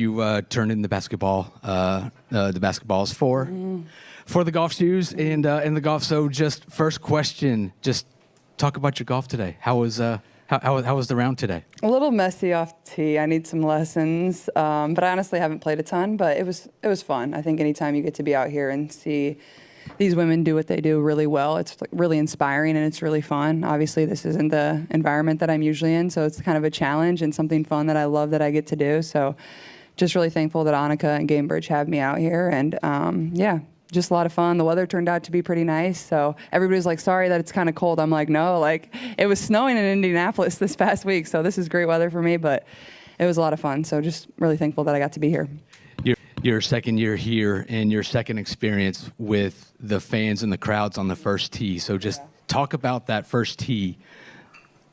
you turned in the basketballs for the golf shoes and the golf. So just first question, just talk about your golf today. How was the round today? A little messy off the tee. I need some lessons, but I honestly haven't played a ton. But it was fun. I think anytime you get to be out here and see these women do what they do really well, it's really inspiring and it's really fun. Obviously, this isn't the environment that I'm usually in, so it's kind of a challenge and something fun that I love that I get to do. So just really thankful that Annika and Gamebridge have me out here. And yeah, just a lot of fun. The weather turned out to be pretty nice. So everybody's like, sorry that it's kind of cold. I'm like, no, like it was snowing in Indianapolis this past week. So this is great weather for me, but it was a lot of fun. So just really thankful that I got to be here. Your second year here and your second experience with the fans and the crowds on the first tee. So just talk about that first tee,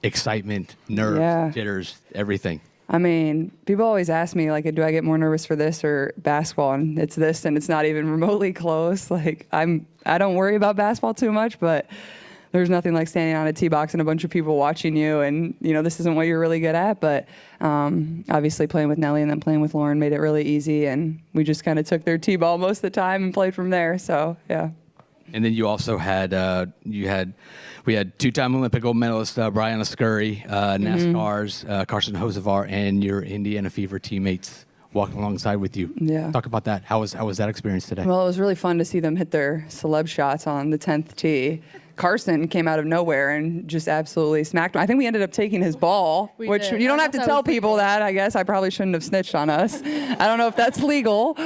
excitement, nerves, jitters, everything. I mean, people always ask me, like, do I get more nervous for this or basketball? And it's this, and it's not even remotely close. Like, I don't worry about basketball too much, but there's nothing like standing on a tee box and a bunch of people watching you, and, you know, this isn't what you're really good at. But obviously playing with Nelly and then playing with Lauren made it really easy, and we just kind of took their tee ball most of the time and played from there. So, yeah. And then you also had we had two-time Olympic gold medalist Brianna Scurry, NASCAR's Carson Hocevar, and your Indiana Fever teammates walking alongside with you. Yeah. Talk about that. How was that experience today? Well, it was really fun to see them hit their celeb shots on the 10th tee. Carson came out of nowhere and just absolutely smacked him. I think we ended up taking his ball, which you don't have to tell people that. I guess I probably shouldn't have snitched on us. I don't know if that's legal.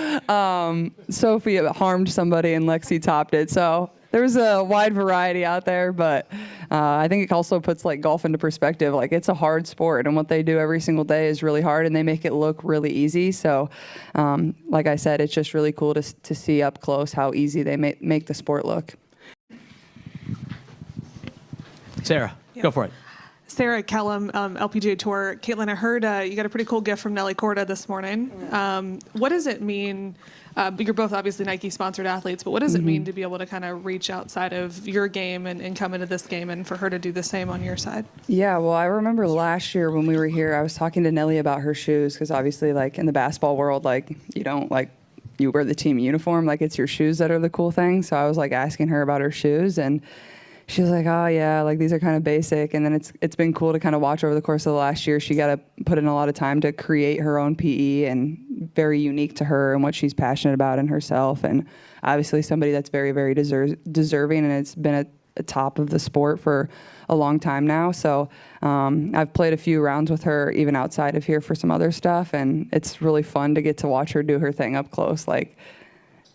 Sophie harmed somebody and Lexi topped it. So there was a wide variety out there, but I think it also puts like golf into perspective. Like, it's a hard sport, and what they do every single day is really hard, and they make it look really easy. So like I said, it's just really cool to see up close how easy they make the sport look. Sarah, go for it. Sarah Kellum, LPGA Tour. Caitlin, I heard you got a pretty cool gift from Nelly Korda this morning. What does it mean? You're both obviously Nike-sponsored athletes, but what does it mean to be able to kind of reach outside of your game and come into this game, and for her to do the same on your side? Yeah, well, I remember last year when we were here, I was talking to Nelly about her shoes, because obviously, like, in the basketball world, like, you don't, like, you wear the team uniform, like, it's your shoes that are the cool thing. So I was, like, asking her about her shoes, and she was like, oh, yeah, like, these are kind of basic. And then it's been cool to kind of watch over the course of the last year. She got to put in a lot of time to create her own PE, and very unique to her and what she's passionate about in herself. And obviously somebody that's very, very deserving, and it's been at the top of the sport for a long time now. So I've played a few rounds with her even outside of here for some other stuff, and it's really fun to get to watch her do her thing up close. Like,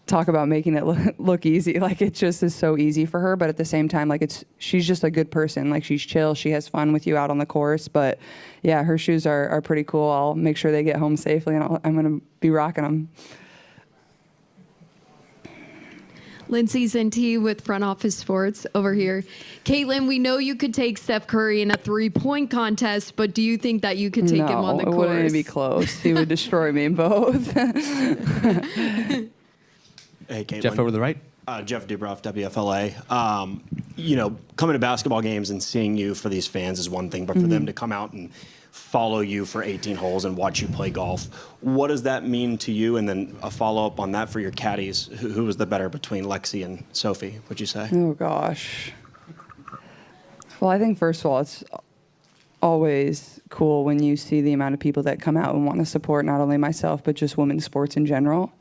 talk about making it look easy. Like, it just is so easy for her, but at the same time, like, she's just a good person. Like, she's chill, she has fun with you out on the course. But yeah, her shoes are pretty cool. I'll make sure they get home safely, and I'm going to be rocking them. Lindsay Zinti with Front Office Sports over here. Caitlin, we know you could take Steph Curry in a three-point contest, but do you think that you could take him on the course? No, it wouldn't even be close. He would destroy me in both. Hey, Caitlin. Jeff over the right. Jeff Dubroff, WFLA. You know, coming to basketball games and seeing you for these fans is one thing, but for them to come out and follow you for 18 holes and watch you play golf, what does that mean to you? And then a follow-up on that for your caddies. Who was the better between Lexi and Sophie, would you say? Oh, gosh. Well, I think, first of all, it's always cool when you see the amount of people that come out and want to support not only myself, but just women's sports in general.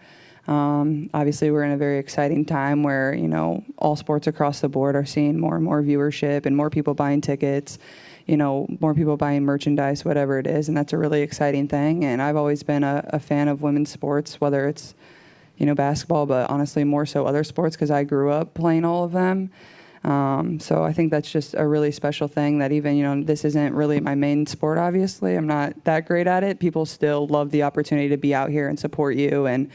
Obviously, we're in a very exciting time where, you know, all sports across the board are seeing more and more viewership and more people buying tickets, you know, more people buying merchandise, whatever it is. And that's a really exciting thing. And I've always been a fan of women's sports, whether it's, you know, basketball, but honestly more so other sports, because I grew up playing all of them. So I think that's just a really special thing that even, you know, this isn't really my main sport, obviously. I'm not that great at it. People still love the opportunity to be out here and support you, and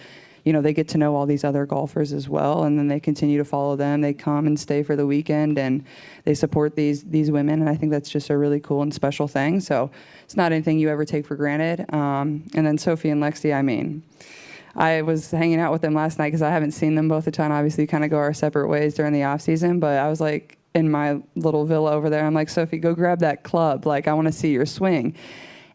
you know, they get to know all these other golfers as well, and then they continue to follow them. They come and stay for the weekend, and they support these women, and I think that's just a really cool and special thing. So it's not anything you ever take for granted. And then Sophie and Lexi, I mean, I was hanging out with them last night because I haven't seen them both a ton. Obviously, kind of go our separate ways during the off season, but I was like in my little villa over there. I'm like, Sophie, go grab that club. Like, I want to see your swing.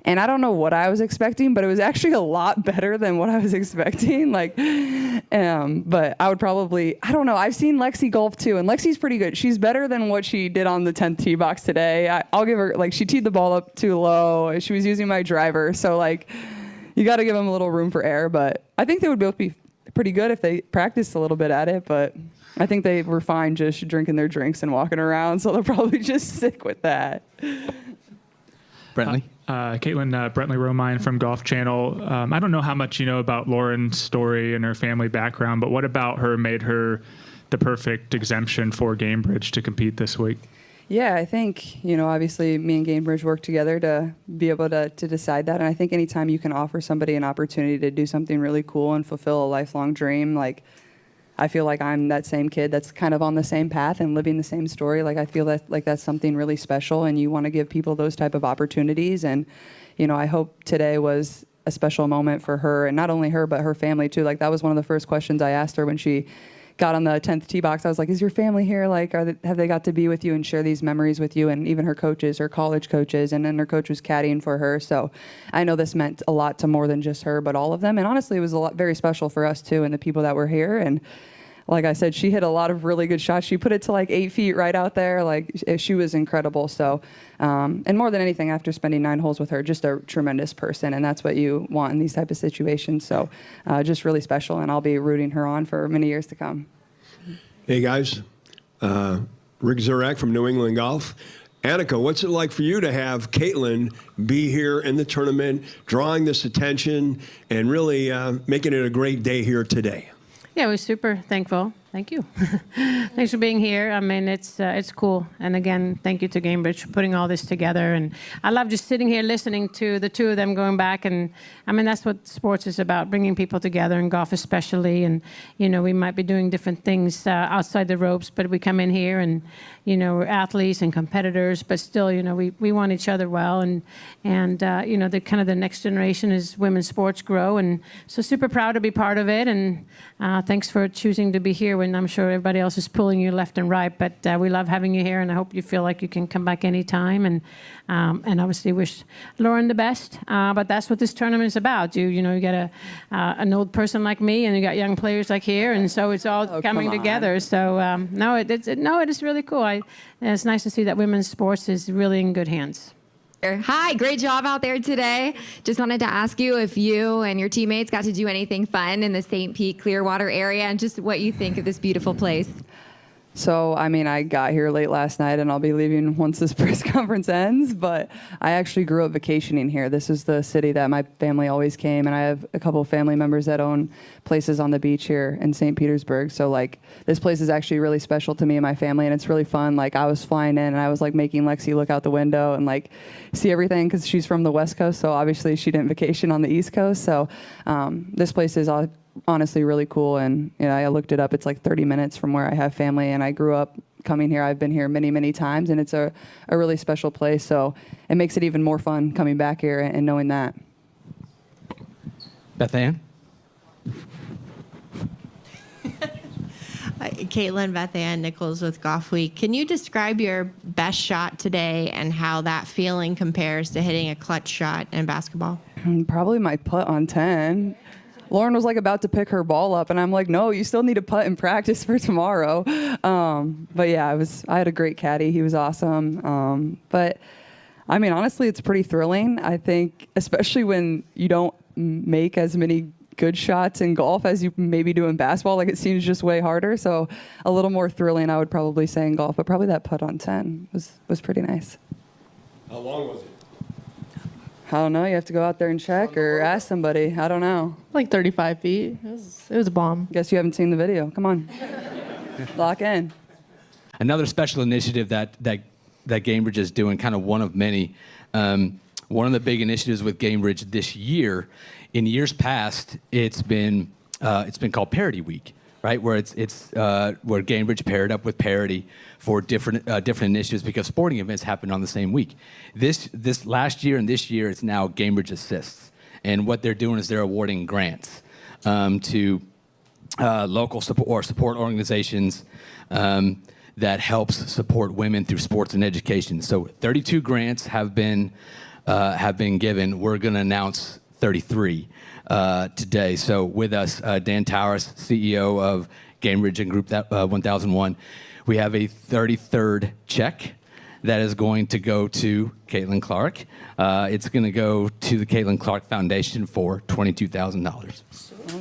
And I don't know what I was expecting, but it was actually a lot better than what I was expecting. But I would probably, I don't know. I've seen Lexi golf too, and Lexi's pretty good. She's better than what she did on the 10th tee box today. I'll give her, she teed the ball up too low. She was using my driver. So, you got to give them a little room for error. But I think they would both be pretty good if they practiced a little bit at it. But I think they were fine just drinking their drinks and walking around. So they'll probably just stick with that. Brentley? Caitlin, Brentley Romine from Golf Channel. I don't know how much you know about Lauren's story and her family background, but what about her made her the perfect exemption for Gamebridge to compete this week? Yeah, I think, obviously me and Gamebridge work together to be able to decide that. And I think anytime you can offer somebody an opportunity to do something really cool and fulfill a lifelong dream, I feel like I'm that same kid that's kind of on the same path and living the same story. I feel that that's something really special, and you want to give people those type of opportunities. And, I hope today was a special moment for her, and not only her, but her family too. That was one of the first questions I asked her when she got on the 10th tee box. I was like, is your family here? Have they got to be with you and share these memories with you? And even her coaches, her college coaches, and then her coach was caddying for her. So I know this meant a lot to more than just her, but all of them. And honestly, it was very special for us too, and the people that were here. And like I said, she hit a lot of really good shots. She put it to 8 feet right out there. She was incredible. So, and more than anything, after spending 9 holes with her, just a tremendous person. And that's what you want in these type of situations. So just really special. And I'll be rooting her on for many years to come. Hey, guys. Rick Zurek from New England Golf. Annika, what's it like for you to have Caitlin be here in the tournament, drawing this attention, and really making it a great day here today? Yeah, we're super thankful. Thank you. Thanks for being here. I mean, it's cool. And again, thank you to Gamebridge for putting all this together. And I love just sitting here listening to the two of them going back. And I mean, that's what sports is about, bringing people together, and golf especially. And, we might be doing different things outside the ropes, but we come in here and, we're athletes and competitors, but still, we want each other well. And the kind of the next generation as women's sports grow. And so super proud to be part of it. And thanks for choosing to be here when I'm sure everybody else is pulling you left and right. But we love having you here, and I hope you feel like you can come back anytime. And obviously wish Lauren the best. But that's what this tournament is about. You got an old person like me, and you got young players like here, and so it's all coming together. So it is really cool. It's nice to see that women's sports is really in good hands. Hi, great job out there today. Just wanted to ask you if you and your teammates got to do anything fun in the St. Pete Clearwater area, and just what you think of this beautiful place. So, I got here late last night, and I'll be leaving once this press conference ends, but I actually grew up vacationing here. This is the city that my family always came, and I have a couple of family members that own places on the beach here in St. Petersburg. So, this place is actually really special to me and my family, and it's really fun. I was flying in, and I was, making Lexi look out the window and, see everything, because she's from the West Coast, so obviously she didn't vacation on the East Coast. So, this place is honestly really cool, and I looked it up. It's 30 minutes from where I have family, and I grew up coming here. I've been here many times, and it's a really special place, so it makes it even more fun coming back here and knowing that. Beth Ann? Caitlin, Beth Ann Nichols with Golf Week. Can you describe your best shot today and how that feeling compares to hitting a clutch shot in basketball? Probably my putt on 10. Lauren was about to pick her ball up, and I'm like, no, you still need to putt in practice for tomorrow. But yeah, I had a great caddy. He was awesome. But honestly, it's pretty thrilling. I think, especially when you don't make as many good shots in golf as you maybe do in basketball. It seems just way harder. So a little more thrilling, I would probably say, in golf. But probably that putt on 10 was pretty nice. How long was it? I don't know. You have to go out there and check or ask somebody. I don't know. 35 feet. It was a bomb. Guess you haven't seen the video. Come on. Lock in. Another special initiative that Gamebridge is doing, kind of one of many. One of the big initiatives with Gamebridge this year, in years past, it's been called Parity Week, right? Where where Gamebridge paired up with Parity for different initiatives, because sporting events happen on the same week. This last year and this year, it's now Gamebridge Assists, and what they're doing is they're awarding grants to local support organizations that helps support women through sports and education. So 32 grants have been have been given. We're going to announce 33 today. So with us, Dan Towers, CEO of Gamebridge and Group 1001. We have a 33rd check that is going to go to Caitlin Clark. It's going to go to the Caitlin Clark Foundation for $22,000.